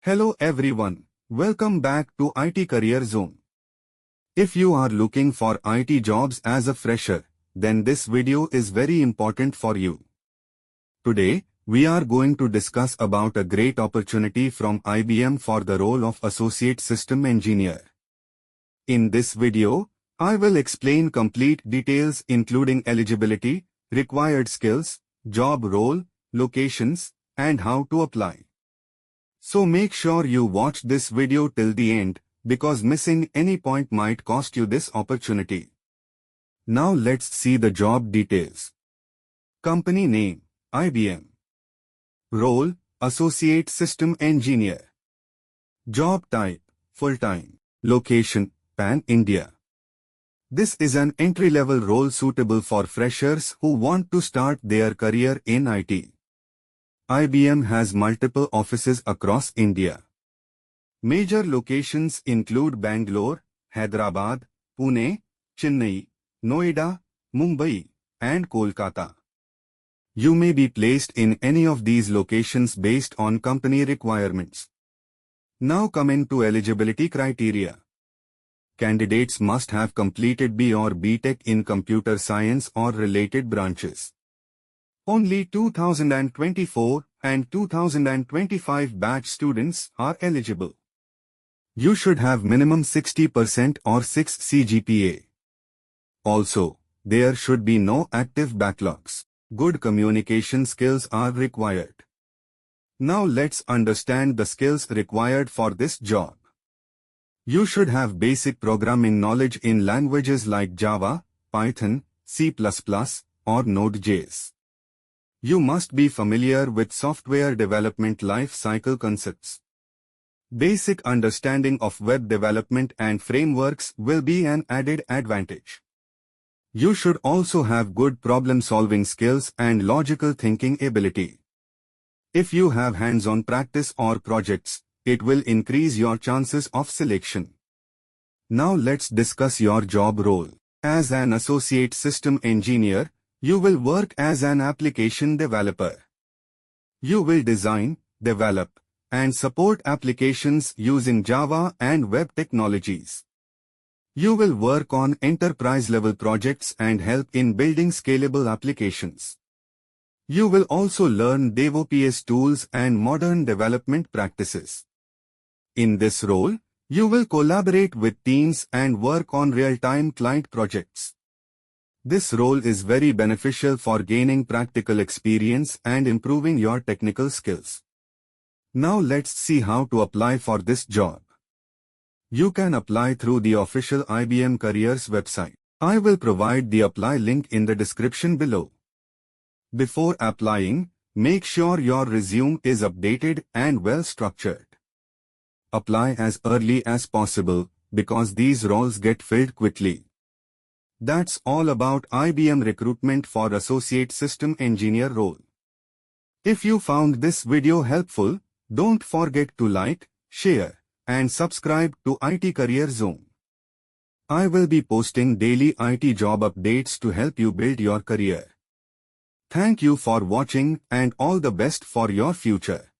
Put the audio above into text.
Hello everyone, welcome back to IT Career Zone. If you are looking for IT jobs as a fresher, then this video is very important for you. Today, we are going to discuss about a great opportunity from IBM for the role of Associate System Engineer. In this video, I will explain complete details including eligibility, required skills, job role, locations, and how to apply. So make sure you watch this video till the end, because missing any point might cost you this opportunity. Now let's see the job details. Company name, IBM. Role, Associate System Engineer. Job type, full-time. Location, Pan-India. This is an entry-level role suitable for freshers who want to start their career in IT. IBM has multiple offices across India. Major locations include Bangalore, Hyderabad, Pune, Chennai, Noida, Mumbai, and Kolkata. You may be placed in any of these locations based on company requirements. Now coming to eligibility criteria. Candidates must have completed B or BTech in computer science or related branches. Only 2024 and 2025 batch students are eligible. You should have minimum 60% or 6 CGPA. Also, there should be no active backlogs. Good communication skills are required. Now let's understand the skills required for this job. You should have basic programming knowledge in languages like Java, Python, C++, or Node.js. You must be familiar with software development life cycle concepts. Basic understanding of web development and frameworks will be an added advantage. You should also have good problem-solving skills and logical thinking ability. If you have hands-on practice or projects, it will increase your chances of selection. Now let's discuss your job role. As an associate system engineer, you will work as an application developer. You will design, develop, and support applications using Java and web technologies. You will work on enterprise-level projects and help in building scalable applications. You will also learn DevOps tools and modern development practices. In this role, you will collaborate with teams and work on real-time client projects. This role is very beneficial for gaining practical experience and improving your technical skills. Now let's see how to apply for this job. You can apply through the official IBM Careers website. I will provide the apply link in the description below. Before applying, make sure your resume is updated and well structured. Apply as early as possible, because these roles get filled quickly. That's all about IBM recruitment for Associate System Engineer role. If you found this video helpful, don't forget to like, share, and subscribe to IT Career Zone. I will be posting daily IT job updates to help you build your career. Thank you for watching and all the best for your future.